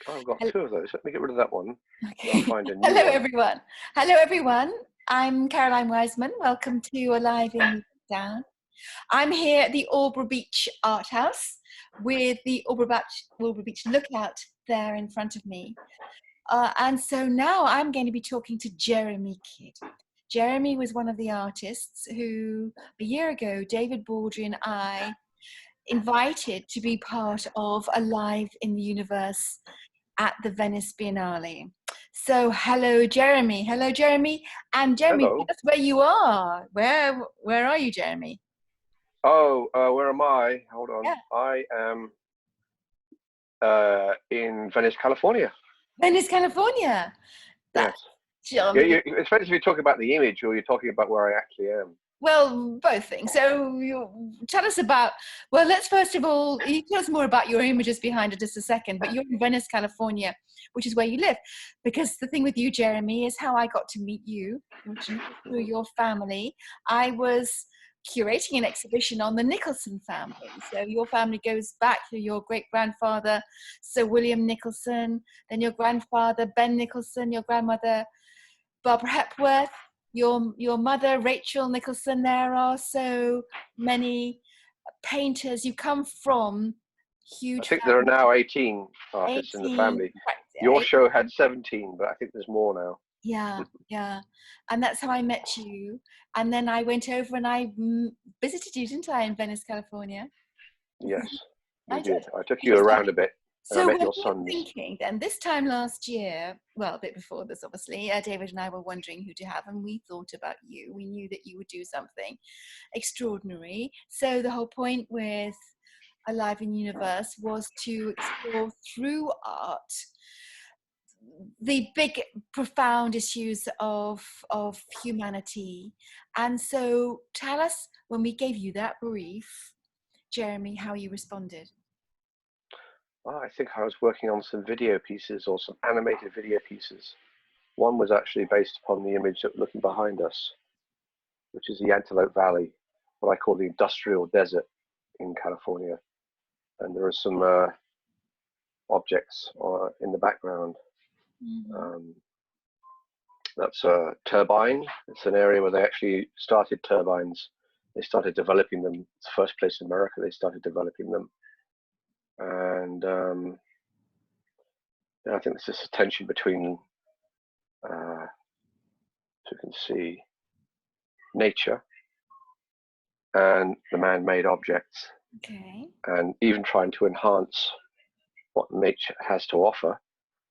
Oh, I've got Hel- two of those. Let me get rid of that one, and I'll Okay. find a new Hello, one. everyone. Hello, everyone. I'm Caroline Wiseman. Welcome to Alive in Down. I'm here at the Albury Beach Art House with the Albury Beach Lookout there in front of me. And so now I'm going to be talking to Jeremy Kidd. Jeremy was one of the artists who, a year ago, David Baldry and I invited to be part of Alive in the Universe at the Venice Biennale. So hello, Jeremy. Hello, Jeremy. And Jeremy, tell Hello. us where you are. Where are you, Jeremy? Oh, where am I? Hold on. Yeah, I am in Venice, California. Venice, California. Yes. That's Yeah, um, it's better if you're talking about the image or you're talking about where I actually am. well, both things. So tell us about. Well, let's first of all, you tell us more about your images behind it just a second. But you're in Venice, California, which is where you live. Because the thing with you, Jeremy, is how I got to meet you, which is through your family. I was curating an exhibition on the Nicholson family. So your family goes back to your great grandfather, Sir William Nicholson, then your grandfather, Ben Nicholson, your grandmother, Barbara Hepworth, your mother, Rachel Nicholson. There are so many painters. You come from I huge think there are family, now 18 artists in the 18, family. right, Your show had 17, but I think there's more now. yeah, yeah. And that's how I met you. And then I went over and I visited you, didn't I, in Venice, California? Yes, I you did. did. I took It you was around lovely. a bit, and I So met when your we were sons. thinking, then this time last year, well, a bit before this, obviously, David and I were wondering who to have, and we thought about you. We knew that you would do something extraordinary. So the whole point with Alive in Universe was to explore through art the big, profound issues of humanity. And so, tell us when we gave you that brief, Jeremy, how you responded. Oh, I think I was working on some video pieces or some animated video pieces. One was actually based upon the image that we're looking behind us, which is the Antelope Valley, what I call the industrial desert in California. And there are some objects in the background. Mm-hmm. Um, that's a turbine. It's an area where they actually started turbines. They started developing them. It's the first place in America they started developing them. And I think there's this tension between, as you can see, nature and the man-made objects, Okay. and even trying to enhance what nature has to offer,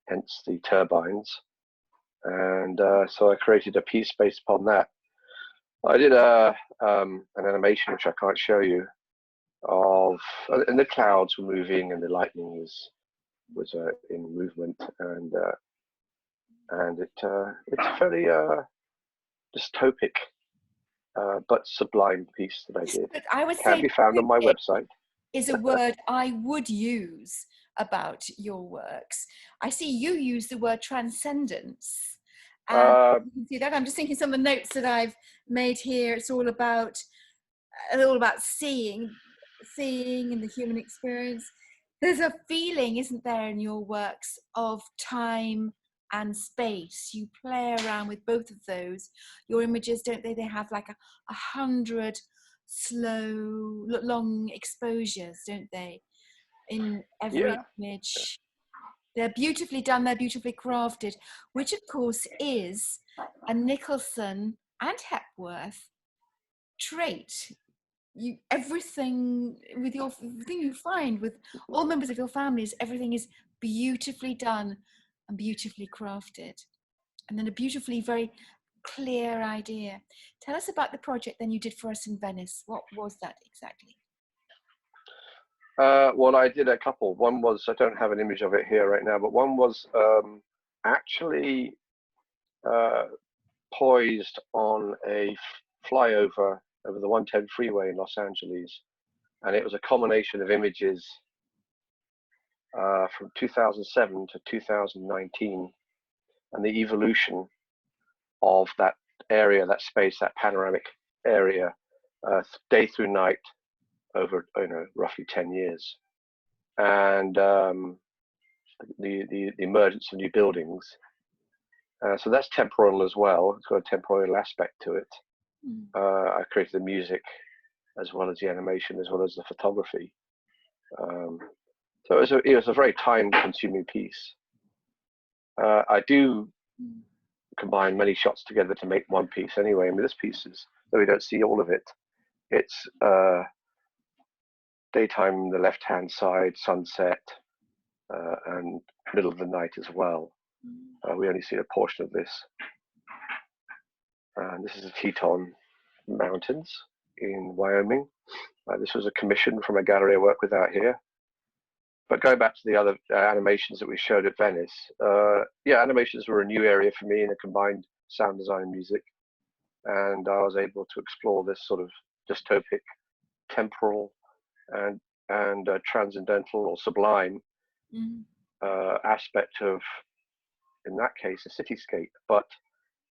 hence the turbines. And so I created a piece based upon that. I did an animation, which I can't show you, of and the clouds were moving and the lightning was in movement, and it's very dystopic but sublime piece that I did. But I would Can say be found on my dystopic website. is a word I would use about your works. I see you use the word transcendence. And Uh, you can see that. I'm just thinking some of the notes that I've made here. It's all about seeing in the human experience. There's a feeling, isn't there, in your works of time and space. You play around with both of those. Your images, don't they? They have like 100 slow, long exposures, don't they? In every yeah, image. They're beautifully done, they're beautifully crafted, which of course is a Nicholson and Hepworth trait. You everything with your thing you find with all members of your families, everything is beautifully done and beautifully crafted, and then a beautifully very clear idea. Tell us about the project then you did for us in Venice. What was that exactly? well, I did a couple. One was, I don't have an image of it here right now, but one was actually uh, poised on a flyover over the 110 freeway in Los Angeles. And it was a combination of images from 2007 to 2019 and the evolution of that area, that space, that panoramic area, day through night over roughly 10 years. And the emergence of new buildings. So that's temporal as well. It's got a temporal aspect to it. I created the music as well as the animation, as well as the photography. So it was a very time-consuming piece. I do combine many shots together to make one piece anyway. I mean, this piece is, though we don't see all of it, it's daytime, the left-hand side, sunset, and middle of the night as well. We only see a portion of this. And this is the Teton Mountains in Wyoming. This was a commission from a gallery I work with out here. But going back to the other animations that we showed at Venice, yeah, animations were a new area for me in a combined sound design and music. And I was able to explore this sort of dystopic, temporal, and transcendental or sublime aspect of, in that case, a cityscape. But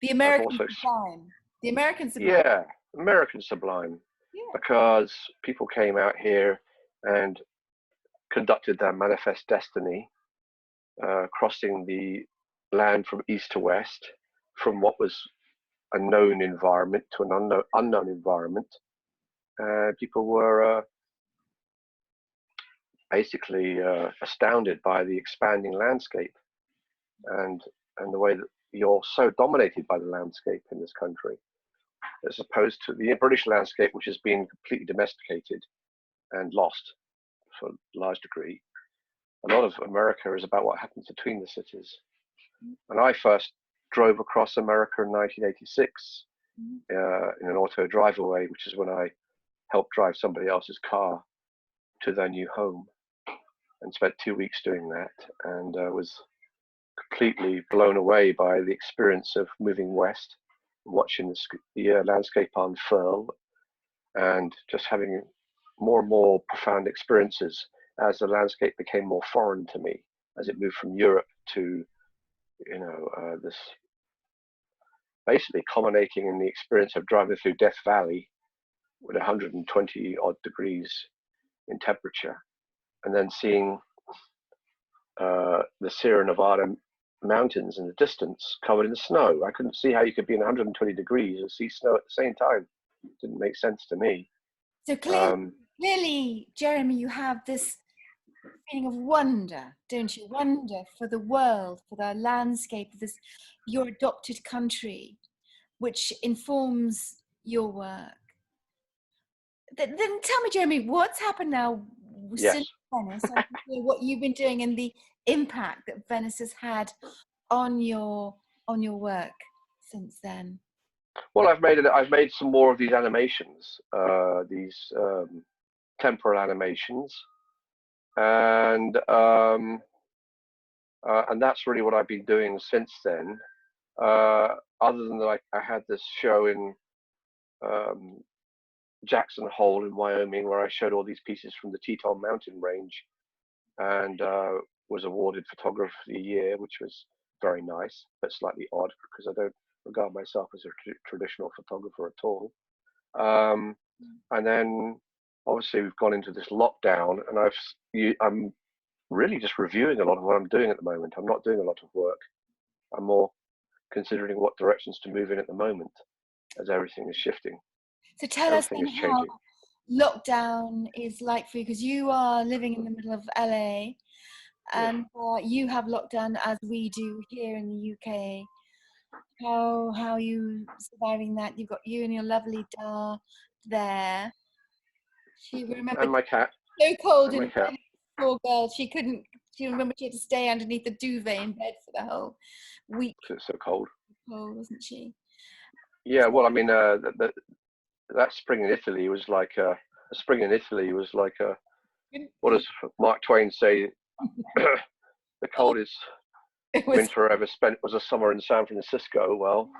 the American sublime. The American sublime. Yeah, American sublime. Yeah. Because people came out here and conducted their manifest destiny, crossing the land from east to west, from what was a known environment to an unknown environment. People were basically astounded by the expanding landscape and the way that you're so dominated by the landscape in this country, as opposed to the British landscape, which has been completely domesticated and lost for a large degree. A lot of America is about what happens between the cities. And I first drove across America in 1986 in an auto driveway, which is when I helped drive somebody else's car to their new home, and spent 2 weeks doing that, and was completely blown away by the experience of moving west, watching the landscape unfurl, and just having more and more profound experiences as the landscape became more foreign to me, as it moved from Europe to, this basically culminating in the experience of driving through Death Valley with 120 odd degrees in temperature, and then seeing the Sierra Nevada mountains in the distance covered in snow. I couldn't see how you could be in 120 degrees and see snow at the same time. It didn't make sense to me. So clearly, Jeremy, you have this feeling of wonder, don't you? Wonder for the world, for the landscape of this, your adopted country, which informs your work. Then tell me, Jeremy, what's happened now since Venice, and what you've been doing and the impact that Venice has had on your work since then. Well, I've made some more of these animations, these temporal animations, and that's really what I've been doing since then. Other than that, I had this show in Jackson Hole in Wyoming, where I showed all these pieces from the Teton mountain range, and was awarded Photographer of the Year, which was very nice, but slightly odd because I don't regard myself as a traditional photographer at all. And then obviously we've gone into this lockdown, and I'm really just reviewing a lot of what I'm doing at the moment. I'm not doing a lot of work. I'm more considering what directions to move in at the moment, as everything is shifting. So tell us then how lockdown is like for you, because you are living in the middle of LA, and you have lockdown as we do here in the UK. How are you surviving that? You've got you and your lovely Dar there. She remembered, and my cat. So cold and poor girl. She remembered she had to stay underneath the duvet in bed for the whole week. It's so cold. Cold, wasn't she? Yeah, well, I mean, that spring in Italy was like a what does Mark Twain say? The coldest winter I ever spent was a summer in San Francisco. Well,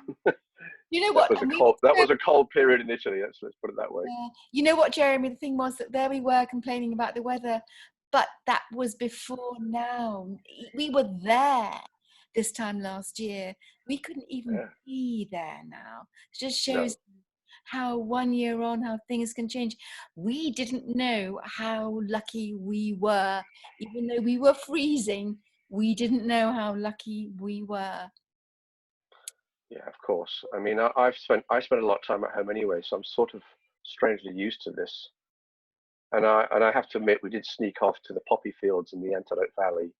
you know what? That was a cold period in Italy. Let's put it that way. You know what, Jeremy? The thing was that there we were complaining about the weather, but that was before now. We were there this time last year. We couldn't even be there now. It just shows how 1 year on, how things can change. We didn't know how lucky we were, even though we were freezing. we didn't know how lucky we were. Yeah, of course. I mean, I spent a lot of time at home anyway, so I'm sort of strangely used to this. And I have to admit, we did sneak off to the poppy fields in the Antelope Valley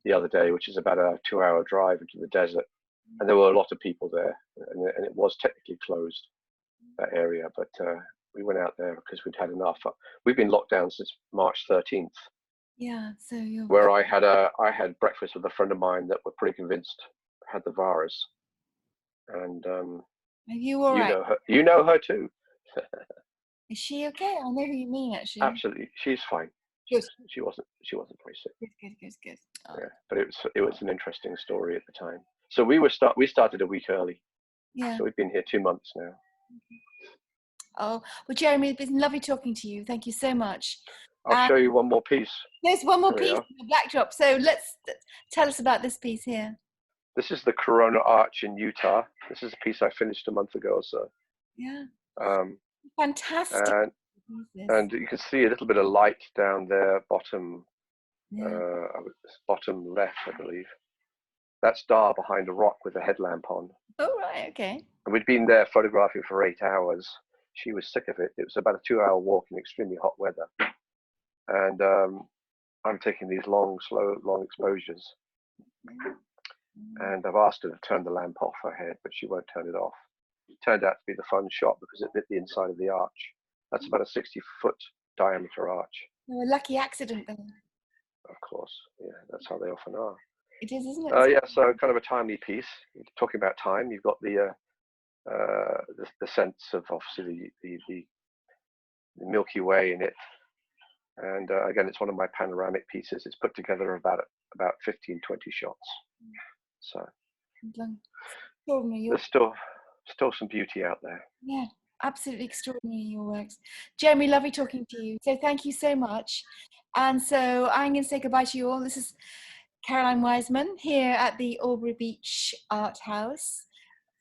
the other day, which is about a 2-hour drive into the desert. And there were a lot of people there, and it was technically closed, that area, but we went out there because we'd had enough. We've been locked down since March 13th. Yeah, so you're... Where I had breakfast with a friend of mine that were pretty convinced had the virus, and Are you all right? you know her too. Is she okay? I know who you mean, actually. Absolutely, she's fine. Good. She wasn't very sick. Good. Oh. Yeah, but it was an interesting story at the time. So we started a week early. Yeah. So we've been here 2 months now. Oh, well, Jeremy, it's been lovely talking to you. Thank you so much. I'll show you one more piece. There's one more piece in the backdrop. So let's tell us about this piece here. This is the Corona Arch in Utah. This is a piece I finished a month ago or so. Yeah. Fantastic. And you can see a little bit of light down there, bottom left, I believe. That's Dar behind a rock with a headlamp on. Oh, right, okay. And we'd been there photographing for 8 hours. She was sick of it. It was about a 2-hour walk in extremely hot weather. And I'm taking these long exposures. And I've asked her to turn the lamp off her head, but she won't turn it off. It turned out to be the fun shot because it lit the inside of the arch. That's about a 60-foot diameter arch. Oh, a lucky accident then. Of course, yeah, that's how they often are. It is, isn't it? Yeah, so kind of a timely piece. Talking about time, you've got the sense of obviously the Milky Way in it, and again, it's one of my panoramic pieces. It's put together about 15-20 shots. So there's still some beauty out there. Yeah, absolutely extraordinary, your works. Jeremy, lovely talking to you. So thank you so much. And so I'm going to say goodbye to you all. This is Caroline Wiseman here at the Albury Beach Art House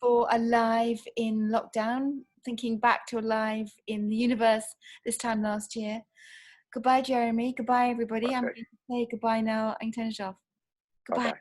for a live in lockdown, thinking back to a live in the universe this time last year. Goodbye, Jeremy. Goodbye, everybody. Okay. I'm going to say goodbye now and turn it off. Goodbye. Bye-bye.